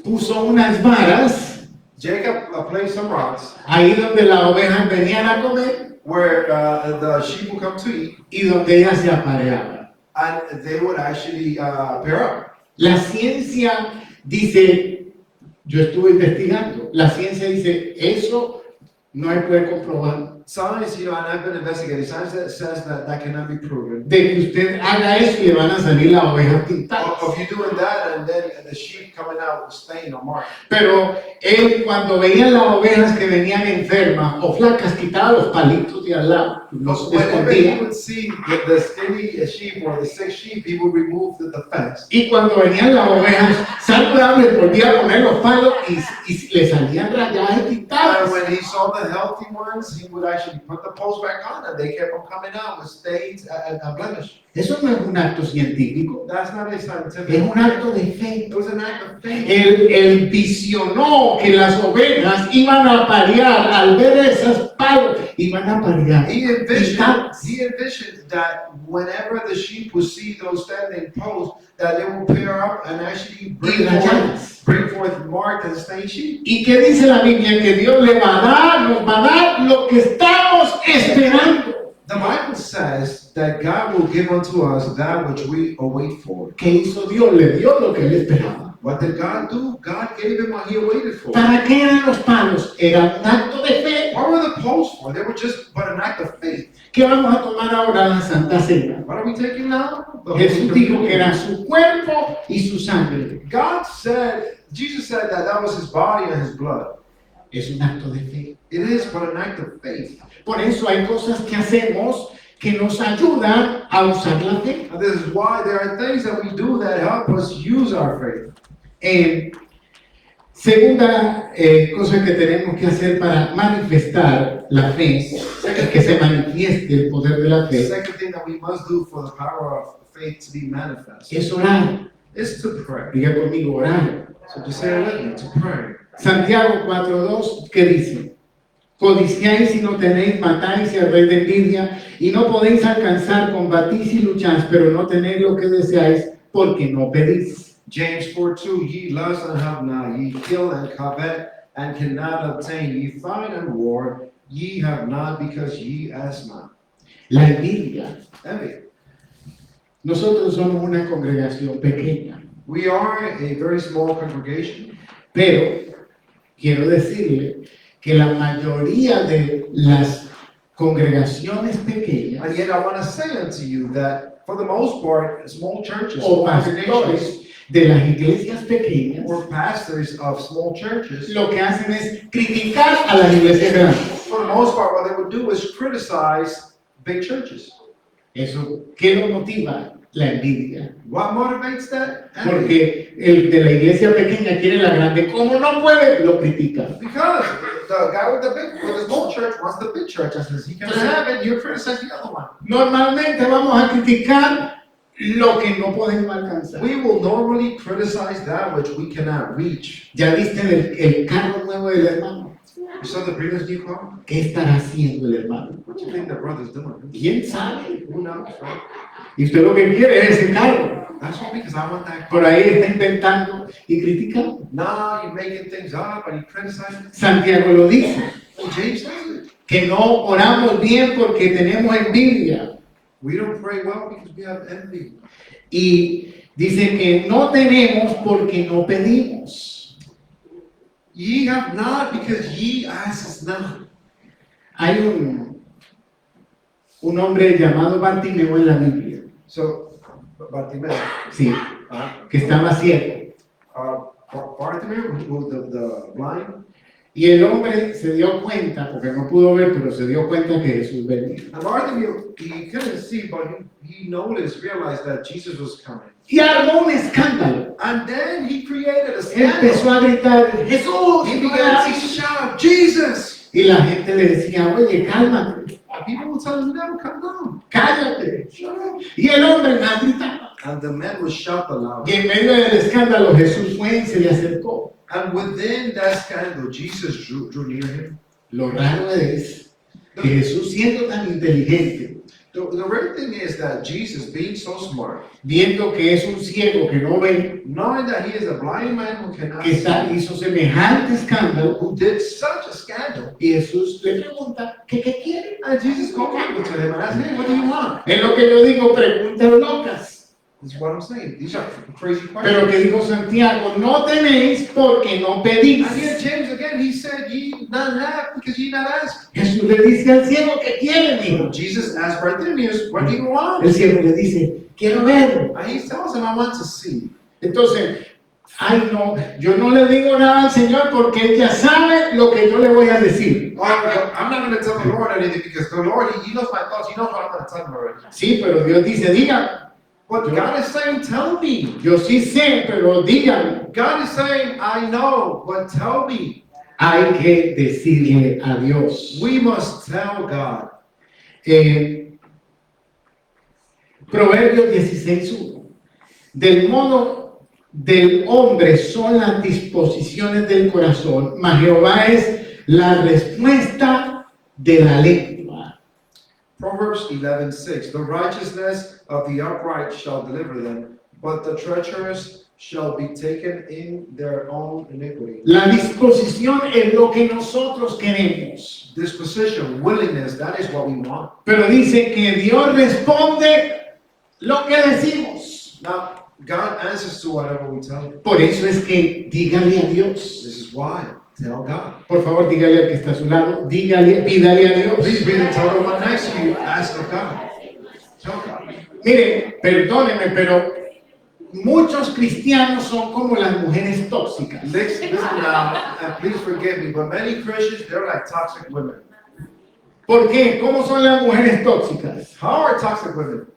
A: puso unas varas
B: Jacob placed some rocks
A: ahí donde las ovejas venían a comer
B: where the sheep would come to eat,
A: y donde ellas se apareaban.
B: and they would actually pair up.
A: La ciencia dice, yo estuve investigando, la ciencia dice, eso no se puede comprobar.
B: Science, and I've been investigating, science that says that cannot be proven.
A: De que usted haga eso y le van a salir las ovejas pintadas.
B: Of you doing that and then the sheep coming out with stain or mark.
A: Pero él cuando veía las ovejas que venían enfermas o flacas, quitaba los palitos de al lado, los
B: Whenever he
A: escondía.
B: would see the skinny sheep or the sick sheep, he would remove the fence.
A: Y cuando venían las ovejas saludables, volvía a poner los palos y le salían rayadas y
B: And
A: pintadas.
B: when he saw the healthy ones, he would actually put the post back on and they kept on coming out with stains and blemish.
A: Eso no es un acto científico,
B: That's not a
A: es
B: scientific.
A: un acto de fe.
B: It was an act of faith.
A: Él visionó que las ovejas iban a parear, al ver esas palos, iban a parear.
B: He envisioned that whenever the sheep would see those standing posts, that they will pair up and actually bring forth marked and stained sheep.
A: ¿Y qué dice la Biblia? Que Dios le va a dar, nos va a dar lo que estamos esperando.
B: The Bible says that God will give unto us that which we await for.
A: ¿Qué hizo Dios? Le dio lo que él esperaba.
B: What did God do? God gave him what he awaited for.
A: ¿Para qué eran los palos? Era un acto de fe.
B: What were the posts for? They were just but an act of faith.
A: ¿Qué vamos a tomar ahora la Santa Cena?
B: What are we taking now? The Holy
A: Jesús dijo que
B: Communion.
A: era su cuerpo y su sangre.
B: Jesus said that was his body and his blood.
A: Es un acto de fe.
B: It is but an act of faith.
A: Por eso hay cosas que hacemos que nos ayudan a usar la fe.
B: And this is why there are things that we do that help us use our faith.
A: Segunda cosa que tenemos que hacer para manifestar la fe, que se manifieste el poder de la
B: The
A: fe,
B: second thing that we must do for the power of faith to be manifest
A: es orar.
B: is to pray.
A: Diga conmigo, orar.
B: So just say it with me, to pray.
A: Santiago 4:2, ¿qué dice? Codiciáis y no tenéis, matáis y habéis de envidia, y no podéis alcanzar, combatís y lucháis, pero no tenéis lo que deseáis, porque no pedís.
B: James 4:2, ye lust and have not, ye kill and covet and cannot obtain, ye fight and war, ye have not because ye ask not.
A: La envidia.
B: Envy.
A: Nosotros somos una congregación pequeña,
B: We are a very small congregation,
A: pero quiero decirle que la mayoría de las congregaciones pequeñas
B: and yet I want to say unto you that for the most part, small churches,
A: o
B: small congregations,
A: pastores de las iglesias pequeñas
B: or pastors of small churches,
A: lo que hacen es criticar a las iglesias grandes.
B: for the most part, what they would do is criticize big churches.
A: Eso, ¿qué lo motiva? La envidia.
B: What motivates that? Envy.
A: Porque el de la iglesia pequeña quiere la grande. Como no puede, lo critica.
B: Because the guy with the small church wants the big church and says he can have it, you criticize the other one.
A: Normalmente vamos a criticar lo que no podemos alcanzar.
B: We will normally criticize that which we cannot reach.
A: ¿Ya viste el carro nuevo del hermano?
B: You saw the previous new car?
A: ¿Qué estará haciendo el hermano?
B: What do you think the brother's doing?
A: ¿Quién sabe?
B: Who knows, right?
A: Y usted lo que quiere es ese carro.
B: That's all because I want that car.
A: Por ahí está inventando y criticando.
B: Now you're making things up and you criticize it.
A: Santiago lo dice,
B: And James says it.
A: que no oramos bien porque tenemos envidia.
B: We don't pray well because we have envy.
A: Y dice que no tenemos porque no pedimos.
B: Ye have not because ye ask not.
A: Hay un hombre llamado Bartimeo en la Biblia,
B: So, Bartimaeus,
A: sí, que estaba ciego.
B: Bartimaeus, who the blind,
A: Y el hombre se dio cuenta, porque no pudo ver, pero se dio cuenta que Jesús venía.
B: and Bartimaeus, he couldn't see, but he noticed, realized that Jesus was coming.
A: Y armó un escándalo.
B: And then he created a
A: Empezó
B: scandal.
A: a gritar, Jesús,
B: He began to shout, Jesus!
A: y la gente le decía, oye, cálmate,
B: People will tell him, no, come down.
A: cállate. Y el hombre más gritaba.
B: And the man would shout aloud.
A: Y en medio del escándalo Jesús fue y se le acercó.
B: And within that scandal, Jesus drew near him.
A: Lo raro es que Jesús, siendo tan inteligente,
B: The rare thing is that Jesus, being so smart,
A: viendo que es un ciego que no ve,
B: knowing that he is a blind man who cannot
A: que
B: see,
A: hizo semejante escándalo,
B: who did such a scandal,
A: y Jesús le pregunta, ¿qué quiere?
B: and Jesus called to him and asked, hey, what do you want?
A: Es lo que yo digo, preguntas locas.
B: This is what I'm saying. These are crazy
A: Pero
B: questions.
A: que dijo Santiago, no tenéis porque no pedís.
B: And here James again, he said, ye not have because ye not ask.
A: Jesús le dice al ciego, ¿qué quiere, mijo?
B: Jesus asked Bartimaeus, what do you want?
A: El ciego le dice, quiero ver.
B: And he tells him, I want to see.
A: Entonces, ay no, yo no le digo nada al Señor porque Él ya sabe lo que yo le voy a decir.
B: Oh, I'm not going to tell the Lord anything because the Lord, he knows my thoughts. He knows what I'm going to tell him already.
A: Sí, pero Dios dice, diga.
B: But God is saying, tell me.
A: Yo sí sé, pero dígame.
B: God is saying, I know, but tell me.
A: Hay que decirle a Dios.
B: We must tell God.
A: Proverbios 16:1. Del modo del hombre son las disposiciones del corazón, mas Jehová es la respuesta de la lengua.
B: Proverbs 11:6. The righteousness of the upright shall deliver them, but the treacherous shall be taken in their own iniquity.
A: La disposición es lo que nosotros queremos.
B: Disposition, willingness, that is what we want.
A: Pero dice que Dios responde lo que decimos.
B: Now, God answers to whatever we tell him.
A: Por eso es que dígale a Dios.
B: This is why. Tell God.
A: Por favor, dígale al que está a su lado, dígale, pídale a Dios.
B: Please be the tell the one next to you. Ask of God. Tell God.
A: Mire, perdóneme, pero muchos cristianos son como las mujeres tóxicas.
B: Listen now, and please forgive me, but many Christians, they're like toxic women.
A: ¿Por qué? ¿Cómo son las mujeres tóxicas?
B: How are toxic women?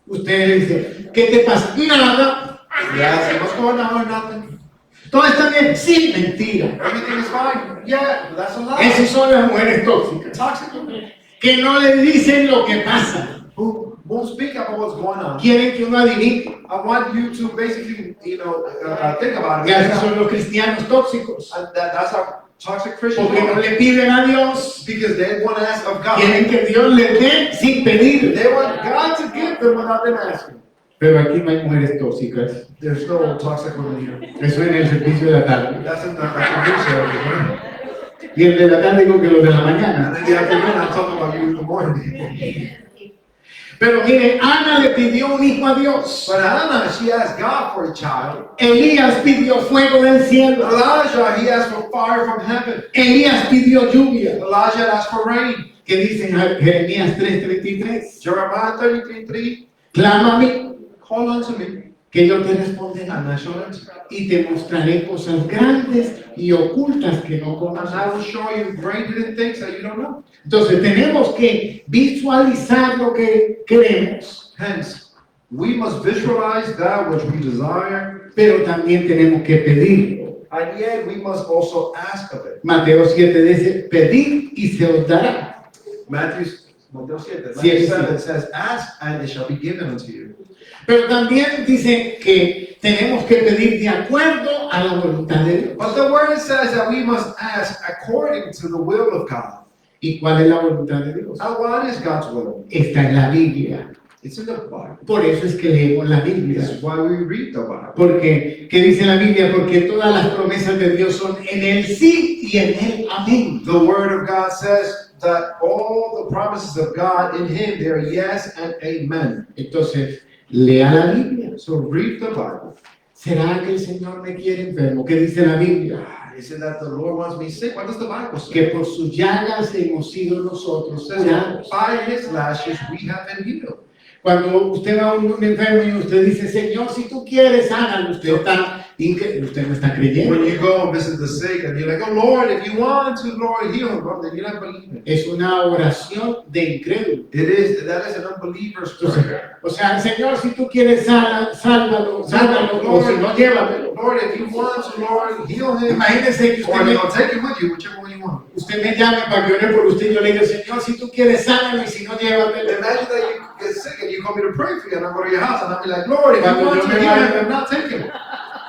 A: Usted le dice, ¿qué te pasa? Nada.
B: Yes, what's going on? Nothing.
A: Todo está bien. Sí, mentira.
B: Everything is fine. Yeah, but that's a lie.
A: Esas son las mujeres tóxicas.
B: Toxic women
A: Que no le dicen lo que pasa.
B: who won't speak about what's going on.
A: Quieren que uno adivine.
B: I want you to basically, think about
A: Y
B: it.
A: así son los cristianos tóxicos.
B: And that's how toxic Christians
A: Porque no
B: are.
A: le piden a Dios.
B: Because they want to ask of God.
A: Quieren que Dios les dé sin pedir.
B: They want God to give them without them asking.
A: Pero aquí no hay mujeres tóxicas.
B: There's no toxic women here.
A: Eso en el servicio de la tarde.
B: That's in the news area.
A: Y el de la tarde digo que los de la
B: And
A: mañana.
B: then the afternoon, I'm talking about you in the morning.
A: Pero mire, Ana le pidió un hijo a Dios.
B: But Hannah, she asked God for a child.
A: Elías pidió fuego del cielo.
B: Elijah, he asked for fire from heaven.
A: Elías pidió lluvia.
B: Elijah asked for rain.
A: ¿Qué dice Jeremías 3:33?
B: Jeremiah 33:3,
A: Clámame,
B: call unto me,
A: que yo te responderé.
B: and I shall answer.
A: Y te mostraré cosas grandes y ocultas que no
B: And
A: conoces.
B: I will show you great hidden things that you don't know.
A: Entonces tenemos que visualizar lo que queremos,
B: Hence, we must visualize that which we desire,
A: pero también tenemos que pedirlo.
B: and yet we must also ask of it.
A: Mateo 7 dice, pedid y se os dará.
B: Matthew 7
A: 7
B: says, ask and it shall be given unto you.
A: Pero también dice que tenemos que pedir de acuerdo a la voluntad de Dios.
B: But the word says that we must ask according to the will of God.
A: ¿Y cuál es la voluntad de Dios?
B: And what is God's will?
A: Está en la Biblia.
B: It's in the Bible.
A: Por eso es que leemos la Biblia.
B: This is why we read the Bible.
A: Porque, ¿qué dice la Biblia? Porque todas las promesas de Dios son en el sí y en el amén.
B: The word of God says that all the promises of God in Him, they are yes and amen.
A: Entonces, lea la Biblia.
B: So read the Bible.
A: ¿Será que el Señor me quiere enfermo? ¿Qué dice la Biblia?
B: Is it that the Lord wants me sick? What does the Bible say?
A: Que por sus llagas hemos sido
B: It
A: nosotros
B: says
A: curados.
B: by His lashes we have been healed.
A: Cuando usted va a un enfermo y usted dice, Señor, si tú quieres, hágalo, usted no está creyendo.
B: When you go and visit the sick and you're like, oh Lord, if you want to, Lord, heal him, bro, then you're not believing.
A: Es una oración de incrédulo.
B: That is an unbeliever's prayer.
A: O sea, Señor, si tú quieres, sálvalo, o si no, llévatelo.
B: Lord, if you want to, Lord, heal him.
A: Imagínese que
B: Or take him with you, whichever one you want.
A: usted me llame para que ore por usted y yo le digo, Señor, si tú quieres, sálvalo y si no, llévatelo.
B: Imagine that you get sick and you call me to pray for you and I go to your house and I'll be like, Lord, if you
A: Cuando
B: want
A: yo
B: to
A: me
B: heal
A: vaya-
B: him, I'm not taking him.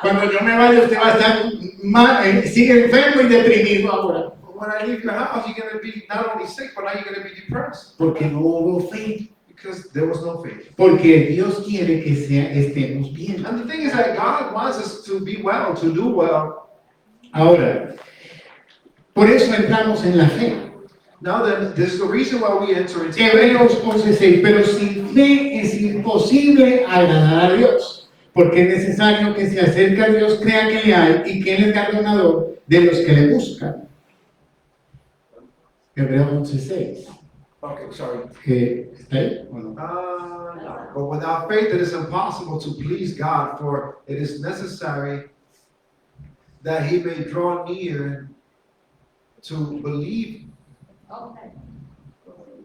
A: Cuando yo me vaya, usted va a estar sigue enfermo y deprimido ahora.
B: But when I leave your house, you're going to be not only sick, but now you're going to be depressed.
A: Porque no hubo fe.
B: Because there was no faith.
A: Porque Dios quiere que estemos bien.
B: And the thing is that God wants us to be well, to do well.
A: Ahora, por eso entramos en la fe.
B: Now then, this is the reason why we enter into faith.
A: Hebreos 11:6, pero sin fe es imposible agradar a Dios, porque es necesario que se acerque a Dios, crea que le hay y que Él es galardonador de los que le buscan. Hebreos 11:6.
B: Okay, sorry.
A: ¿Está ahí o no?
B: No. But without faith, it is impossible to please God, for it is necessary that He may draw near to believe.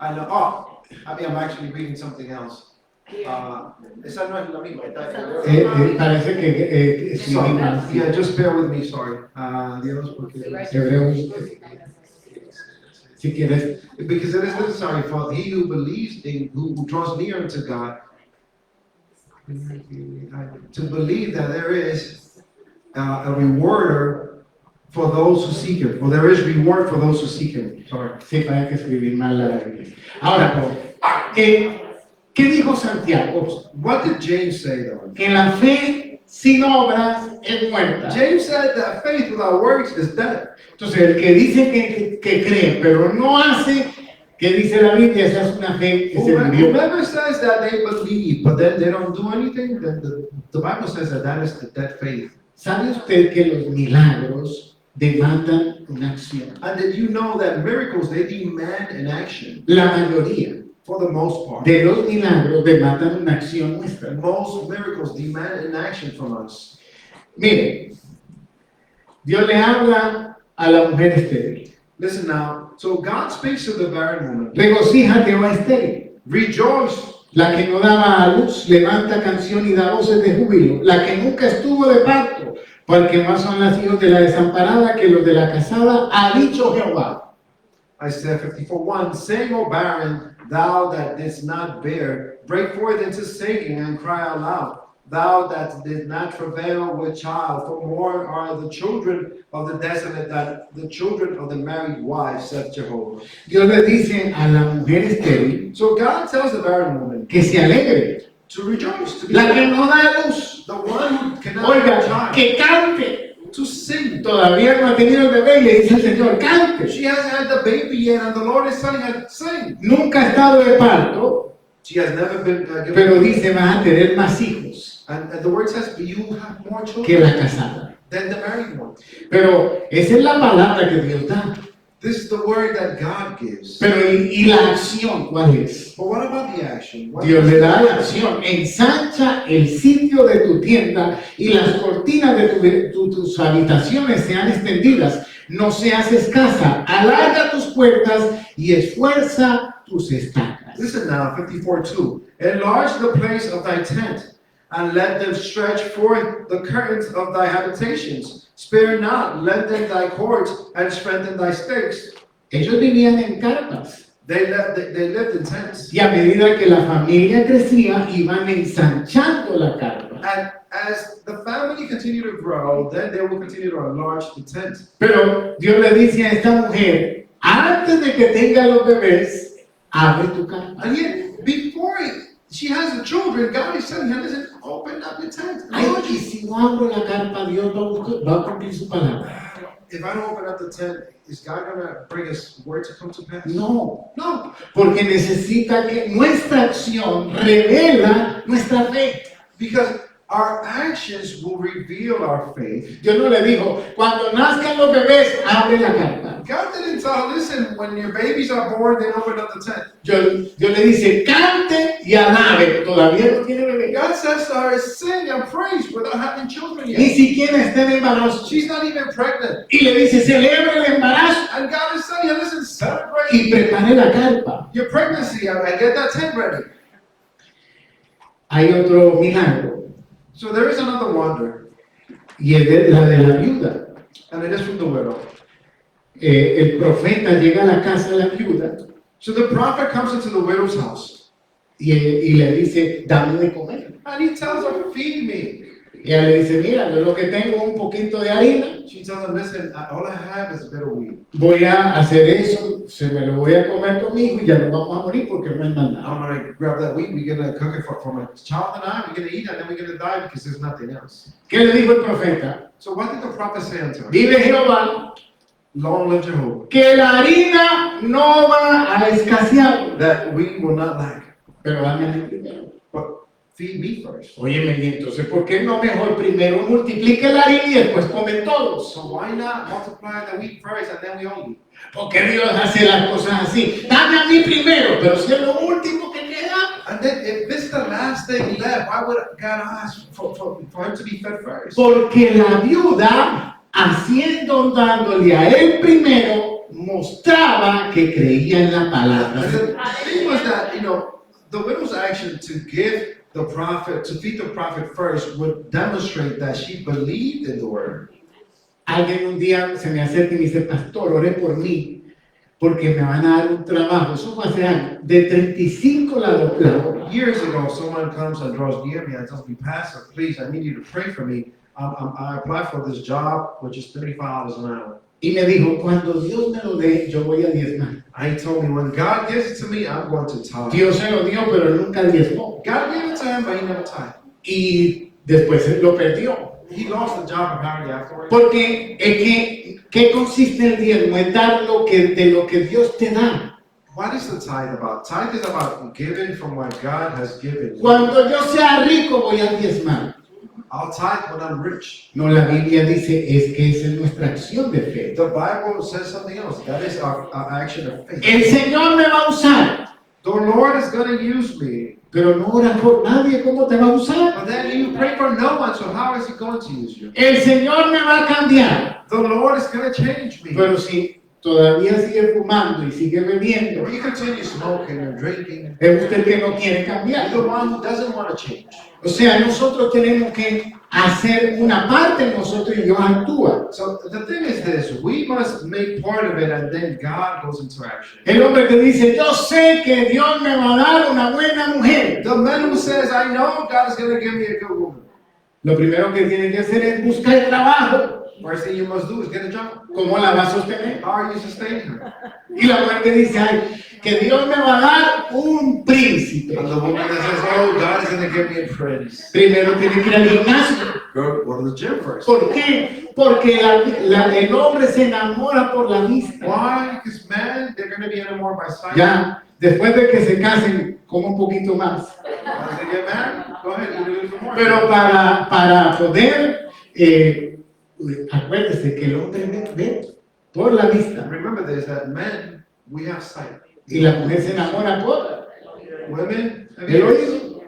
B: I know. Oh, I mean, I'm actually reading something else. Esa no es la misma.
A: Parece que sí,
B: Sorry.
A: mal.
B: Yeah, just bear with me. Sorry. Dios, porque
A: Hebreos, si quieres,
B: because it is necessary for he who believes in who draws near unto God to believe that there is a rewarder for those who seek Him. For there is reward for those who seek Him. Sorry.
A: sí, para que escribir mal la Biblia. Ahora, ¿qué dijo Santiago?
B: What did James say though?
A: Que la fe sin obras es muerta.
B: James said that faith without works is dead.
A: Entonces, el que dice que cree, pero no hace, que dice la Biblia, esa es una fe que se murió.
B: Whoever says that they believe but then they don't do anything, then the Bible says that is the dead faith.
A: ¿Sabe usted que los milagros demandan una acción?
B: And did you know that miracles, they demand an action?
A: La mayoría.
B: for the most part.
A: de los milagros demanda una acción nuestra.
B: Most miracles demand an action from us.
A: Mire, Dios le habla a la mujer estéril.
B: Listen now. So God speaks to the barren woman.
A: Regocíjate, oh estéril.
B: Rejoice.
A: La que no daba a luz, levanta canción y da voces de júbilo. La que nunca estuvo de parto, porque más son los hijos de la desamparada que los de la casada, ha dicho Jehová.
B: Isaiah 54:1, sing, O barren, thou that didst not bear, break forth into singing and cry aloud. Thou that did not travail with child, for more are the children of the desolate than the children of the married wife, saith Jehovah.
A: Dios le dice a la mujer estéril
B: So God tells the barren woman
A: que se alegre.
B: to rejoice, to be
A: La que no da luz,
B: the one who cannot have a
A: oiga,
B: child,
A: que cante.
B: to sing.
A: Todavía no ha tenido el bebé y le dice al Señor, cante.
B: She hasn't had the baby yet, and the Lord is telling her, sing.
A: Nunca ha estado de parto,
B: She has never been given.
A: pero dice, vas a tener más hijos
B: And the word says, you have more
A: que
B: children
A: la casada.
B: than the married one.
A: Pero esa es la palabra que Dios da.
B: This is the word that God gives.
A: Pero ¿y la acción cuál es?
B: But what about the action? What
A: Dios le da la acción. Ensancha el sitio de tu tienda y las cortinas de tus habitaciones sean extendidas. No seas escasa. Alarga tus puertas y esfuerza tus estacas.
B: Listen now, 54:2. Enlarge the place of thy tent, and let them stretch forth the curtains of thy habitations. Spare not, lengthen thy cords, and strengthen thy stakes.
A: Ellos vivían en carpas.
B: They lived in tents.
A: Y a medida que la familia crecía, iban ensanchando la carpa.
B: And as the family continued to grow, then they will continue to enlarge the tent.
A: Pero Dios le dice a esta mujer, antes de que tenga los bebés, abre tu carpa.
B: And yet, before she has the children, God is telling her, listen, open up your tent.
A: Ay, y si no abro la carpa, Dios va a cumplir su palabra.
B: If I don't open up the tent, is God going to bring His word to come to pass?
A: No,
B: No.
A: porque necesita que nuestra acción revela nuestra fe.
B: Because our actions will reveal our faith.
A: Dios no le dijo, cuando nazcan los bebés, abre la carpa.
B: God didn't tell, listen, when your babies are born, then open up the tent.
A: Dios le dice, cante y alabe. Todavía no tiene bebé.
B: God says to her, sing and praise without having children
A: Ni
B: yet.
A: siquiera está en embarazo.
B: She's not even pregnant.
A: Y le dice, celebra el embarazo
B: And God is telling her, listen, celebrate
A: y prepare la carpa.
B: your pregnancy and get that tent ready.
A: Hay otro milagro,
B: So there is another wonder,
A: y es la de la viuda.
B: and it is from the widow.
A: El profeta llega a la casa de la viuda
B: So the prophet comes into the widow's house,
A: y le dice, dame de comer.
B: and he tells her, feed me.
A: Y ella le dice, mira, yo lo que tengo es un poquito de harina,
B: She tells him, listen, all I have is a bit of wheat.
A: voy a hacer eso, se me lo voy a comer con mi hijo y ya nos vamos a morir porque no hay más nada.
B: I'm going to grab that wheat, we're going to cook it for my child and I, we're going to eat it, and then we're going to die because there's nothing else.
A: ¿Qué le dijo el profeta?
B: So what did the prophet say unto her?
A: Vive Jehová,
B: Long live Jehovah,
A: que la harina no va a escasear,
B: that we will not lack.
A: pero dame a mí primero.
B: But feed me first.
A: Óyeme, y entonces, ¿por qué no mejor primero multiplique la harina y después comen todos?
B: So why not multiply the wheat first and then we all eat?
A: ¿Por qué Dios hace las cosas así? Dame a mí primero, pero si es lo último que queda.
B: And then if this is the last thing left, why would God ask for him to be fed first?
A: Porque la viuda, dándole a él primero, mostraba que creía en la
B: And
A: palabra.
B: the thing was that, the widow's action to give the prophet, to feed the prophet first, would demonstrate that she believed in the word.
A: Alguien un día se me acerca y me dice, pastor, ore por mí, porque me van a dar un trabajo. Eso fue hace años, de 35 la hora.
B: Years ago, someone comes and draws near me and tells me, Pastor, please, I need you to pray for me. I applied for this job, which is $35 an hour.
A: Y me dijo, cuando Dios me lo dé, yo voy a diezmar.
B: And he told me, when God gives it to me, I'm going to tithe.
A: Dios se lo dio, pero nunca diezmó.
B: God gave it to him, but he never tithed.
A: Y después él lo perdió.
B: He lost the job apparently afterwards.
A: Porque, ¿qué consiste el diezmo? Es dar de lo que Dios te da.
B: What is the tithe about? Tithe is about giving from what God has given.
A: Cuando yo sea rico, voy a diezmar.
B: I'll tithe when I'm rich.
A: No, la Biblia dice, es que esa es nuestra acción de fe.
B: The Bible says something else. That is our action of faith.
A: El Señor me va a usar.
B: The Lord is going to use me.
A: pero no oras por nadie, ¿cómo te va a usar?
B: But then you pray for no one, so how is He going to use you?
A: El Señor me va a cambiar,
B: The Lord is going to change me.
A: pero si todavía sigue fumando y sigue bebiendo,
B: If you continue smoking and drinking,
A: es usted que no quiere
B: you're
A: cambiar.
B: the one who doesn't want to change.
A: O sea, nosotros tenemos que hacer una parte, nosotros y Dios actúa.
B: So the thing is this, we must make part of it and then God goes into action.
A: El hombre que dice, yo sé que Dios me va a dar una buena mujer.
B: The man who says, I know God is going to give me a good woman.
A: Lo primero que tiene que hacer es buscar trabajo.
B: First thing you must do is get a job.
A: ¿Cómo la va a sostener?
B: How are you sustaining her?
A: Y la mujer que dice, ay, que Dios me va a dar un príncipe.
B: And the woman that says, oh, God is going to give me a prince.
A: Primero tiene que ir al gimnasio.
B: Go to the gym first.
A: ¿Por qué? Porque el hombre se enamora por la vista.
B: Why? Because man, they're going to be enamored by sight.
A: Ya, después de que se casen, como un poquito más.
B: Once they get married, go ahead, you do it for more.
A: Pero para poder, acuérdese que el hombre ve por la vista
B: Remember this, that men, we have sight.
A: y la mujer se enamora por
B: Women, have
A: el
B: ears.
A: oído.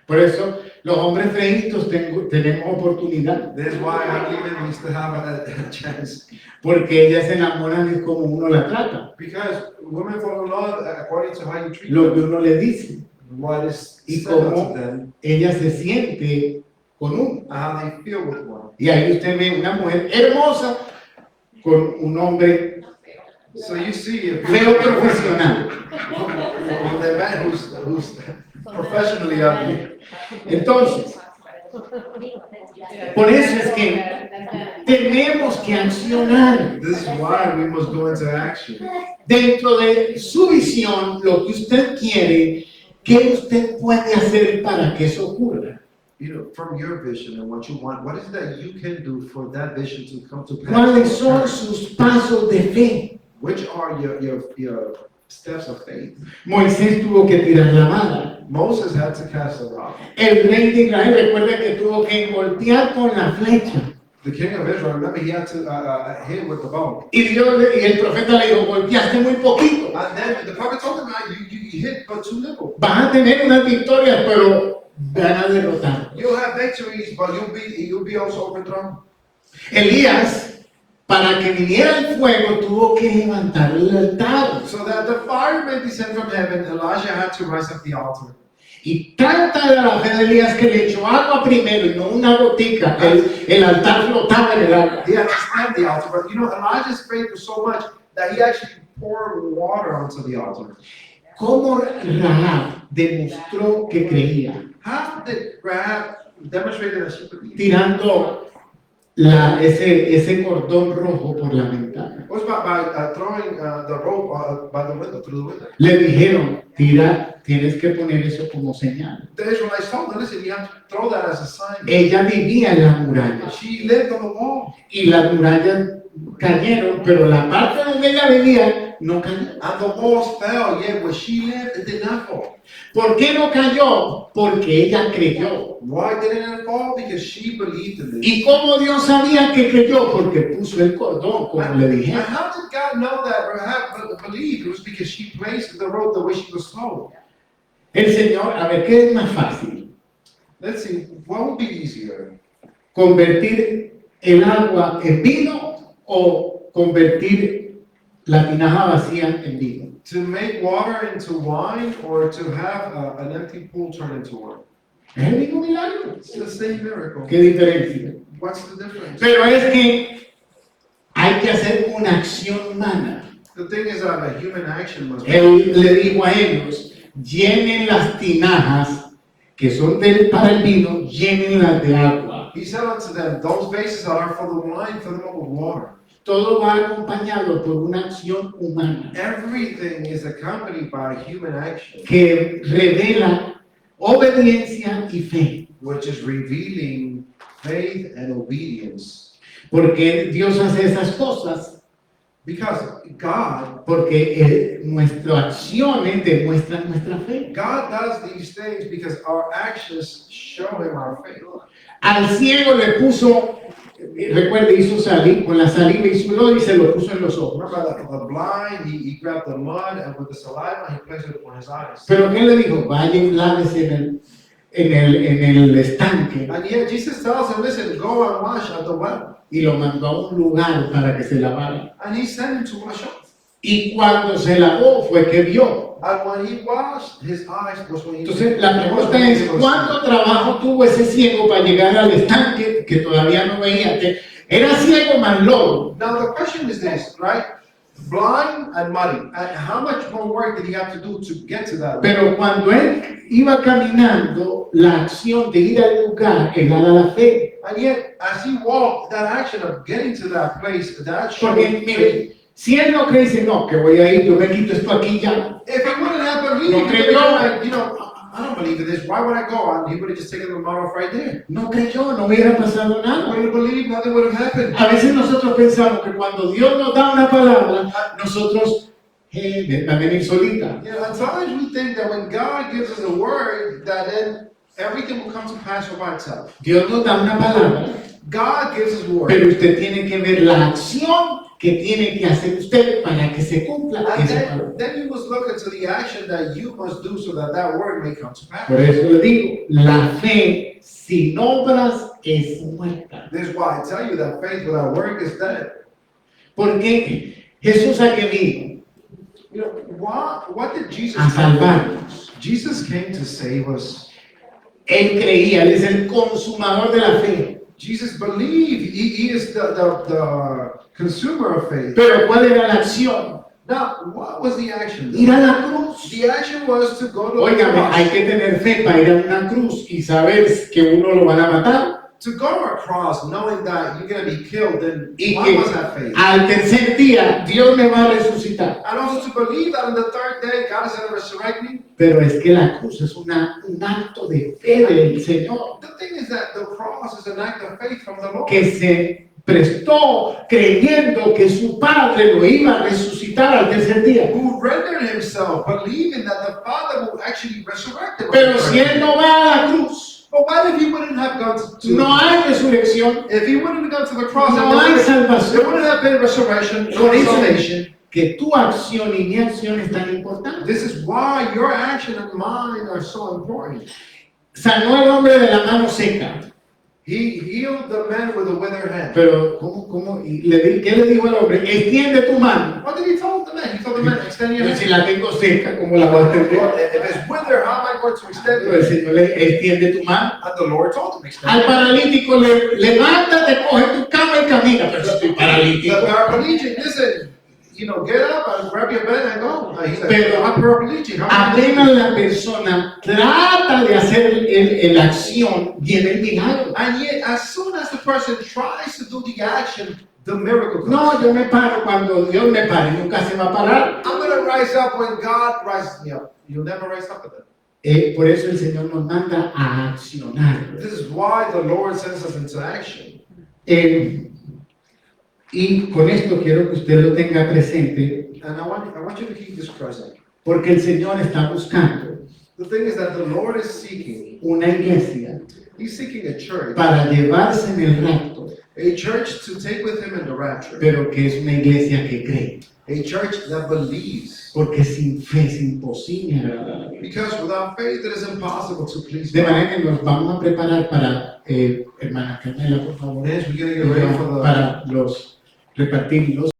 A: Por eso los hombres freitos tenemos oportunidad,
B: That's why women used to have a chance.
A: porque ellas se enamoran es como uno la trata,
B: Because women fall in love according to how you treat
A: lo que
B: them.
A: uno le dice,
B: What is
A: y
B: said unto
A: cómo
B: them,
A: ella se siente con uno.
B: and how they feel with one.
A: Y ahí usted ve una mujer hermosa con un hombre
B: So you see, if
A: feo profesional.
B: when the man who's professionally ugly.
A: Entonces, por eso es que tenemos que accionar
B: This is why we must go into action.
A: dentro de su visión lo que usted quiere, qué usted puede hacer para que eso ocurra.
B: You know, from your vision and what you want, what is it that you can do for that vision to come to
A: ¿Cuáles son
B: pass?
A: sus pasos de fe?
B: Which are your steps of faith?
A: Moisés tuvo que tirar la vara.
B: Moses had to cast a rock.
A: El rey de Israel recuerda que tuvo que golpear con la flecha.
B: The king of Israel, remember, he had to hit with the bow.
A: Y el profeta le dijo, golpeaste muy poquito.
B: And then the prophet told him, you hit but too little.
A: Vas a tener unas victorias, pero van a derrotar.
B: You'll have victories, but you'll be also overthrown.
A: Elías, para que viniera el fuego, tuvo que levantar el altar.
B: So that the fire may descend from heaven, Elijah had to rise up the altar.
A: Y tanta era la fe de Elías que le echó agua primero y no una gotica. El altar flotaba en el agua.
B: He had to stand the altar, but you know, Elijah's faith was so much that he actually poured water onto the altar.
A: ¿Cómo Rahab demostró que creía?
B: How did Rahab demonstrate that she believed?
A: Tirando ese cordón rojo por la ventana.
B: It was by throwing the rope by the window, through the window.
A: Le dijeron, tienes que poner eso como señal.
B: The Israelites told her, listen, you have to throw that as a sign.
A: Ella vivía en las murallas
B: She lived on the wall.
A: y las murallas cayeron, pero la parte donde ella vivía no cayó.
B: And the walls fell, yet where she lived, it did not fall.
A: ¿Por qué no cayó? Porque ella creyó.
B: Why did it not fall? Because she believed in this.
A: ¿Y cómo Dios sabía que creyó? Porque puso el cordón, como le
B: And
A: dije.
B: how did God know that Rahab believed? It was because she placed the rope the way she was told.
A: El Señor, a ver, ¿qué es más fácil?
B: Let's see, what would be easier?
A: ¿Convertir el agua en vino o convertir la tinaja vacía en vino?
B: To make water into wine or to have an empty pool turn into wine?
A: Es el mismo milagro.
B: It's the same miracle.
A: ¿Qué diferencia?
B: What's the difference?
A: Pero es que hay que hacer una acción humana.
B: The thing is that a human action must be.
A: Él le dijo a ellos, llenen las tinajas que son para el vino, llénenlas de agua.
B: He said unto them, those vases that are for the wine, fill them up with water.
A: Todo va acompañado por una acción humana
B: Everything is accompanied by human action,
A: que revela obediencia y fe.
B: which is revealing faith and obedience.
A: Porque Dios hace esas cosas
B: Because God
A: porque nuestras acciones demuestran nuestra fe.
B: does these things because our actions show him our faith.
A: Al ciego le puso recuerde, hizo saliva, con la saliva hizo lodo y se lo puso en los ojos.
B: Remember the blind, he grabbed the mud and with the saliva he placed it upon his eyes.
A: Pero ¿qué le dijo? Vaya y lávese en el estanque.
B: And yet Jesus tells him, listen, go and wash at the well.
A: Y lo mandó a un lugar para que se lavara.
B: And he sent him to wash up.
A: Y cuando se lavó fue que vio.
B: And when he washed, his eyes was when he
A: Entonces la pregunta es, ¿cuánto trabajo tuvo ese ciego para llegar al estanque que todavía no veía? Que era ciego más lodo.
B: Now the question is this, right? Blind and muddy. And how much more work did he have to do to get to that?
A: Pero cuando él iba caminando, la acción de ir al lugar era la fe.
B: And yet, as he walked, that action of getting to that place, that showed
A: Porque
B: faith.
A: mire, si él no cree, dice, no, que voy a ir, yo me quito esto aquí ya.
B: If he wouldn't have believed,
A: No
B: he would have
A: creyó.
B: been like, you know, I don't believe in this. Why would I go? And he would have just taken the mud off right there.
A: No creyó, no hubiera pasado
B: I
A: nada.
B: wouldn't believe, nothing would have happened.
A: A veces nosotros pensamos que cuando Dios nos da una palabra, nosotros también insolita.
B: You know, at times we think that when God gives us a word, that then everything will come to pass by itself.
A: Dios nos da una palabra,
B: God gives us word.
A: pero usted tiene que ver la acción que tiene que hacer usted para que se cumpla
B: And
A: esa palabra.
B: then you must look into the action that you must do so that that word may come to pass.
A: Por eso le digo, la fe sin obras es muerta.
B: This is why I tell you that faith without work is dead.
A: Porque Jesús a que vino
B: You know, what did Jesus
A: a salvarnos.
B: Jesus came to save us.
A: Él creía, Él es el consumador de la fe.
B: Jesus believed. He is the consumer of faith.
A: Pero ¿cuál era la acción?
B: Now, what was the action?
A: Ir a la cruz.
B: The action was to go to the
A: Óigame, hay
B: cross.
A: que tener fe para ir a una cruz y saber que uno lo van a matar.
B: To go to a cross knowing that you're going to be killed, then
A: Y
B: one
A: que
B: must have faith.
A: al tercer día Dios me va a resucitar.
B: And also to believe that on the third day God is going to resurrect me.
A: Pero es que la cruz es un acto de fe del Señor
B: The thing is that the cross is an act of faith from the Lord.
A: que se prestó creyendo que su Padre lo iba a resucitar al tercer día.
B: Who rendered himself believing that the Father will actually resurrect him. on
A: Pero
B: the
A: si
B: third
A: Él
B: day.
A: no va a la cruz,
B: But what if he wouldn't have gone to
A: no hay resurrección,
B: if he wouldn't have gone to the cross,
A: no hay
B: there
A: salvación.
B: wouldn't have been resurrection,
A: Por
B: no
A: eso
B: salvation.
A: que tu acción y mi acción es tan importante.
B: This is why your action and mine are so important.
A: Sanó el hombre de la mano seca.
B: He healed the man with a withered hand.
A: Pero, ¿cómo? Y ¿qué le dijo al hombre? Extiende tu mano.
B: What did he tell the man? He told the man, extend your
A: Pero si
B: hand.
A: la tengo seca, ¿cómo la voy a extender?
B: If it's withered, how am I going to extend
A: Pero el
B: it?
A: Señor le extiende tu mano.
B: And the Lord told him, extend
A: Al
B: it.
A: paralítico levántate, coge tu cama y camina. Pero si estoy
B: The
A: paralítico.
B: paraplegic, listen, get up and grab your bed and go. And he's like,
A: Pero
B: I'm paraplegic. How am I gonna do
A: apenas la persona trata de hacer la acción, viene el milagro.
B: And yet, as soon as the person tries to do the action, the miracle comes.
A: No, yo me paro cuando Dios me pare, nunca se va a parar.
B: I'm going to rise up when God rises me up. You'll never rise up with it.
A: Por eso el Señor nos manda a accionar.
B: This is why the Lord sends us into action.
A: Y con esto quiero que usted lo tenga presente,
B: And I want you to keep this present.
A: porque el Señor está buscando
B: The thing is that the Lord is seeking,
A: una iglesia
B: He's seeking a church.
A: para llevarse en el rapto,
B: A church to take with Him in the rapture.
A: pero que es una iglesia que cree,
B: A church that believes.
A: porque sin fe es imposible agradar a Dios.
B: Because without faith, it is impossible to please
A: De
B: God.
A: manera que nos vamos a preparar para, hermana Carmela, por favor,
B: Yes, we're going to get ready for the
A: para repartir los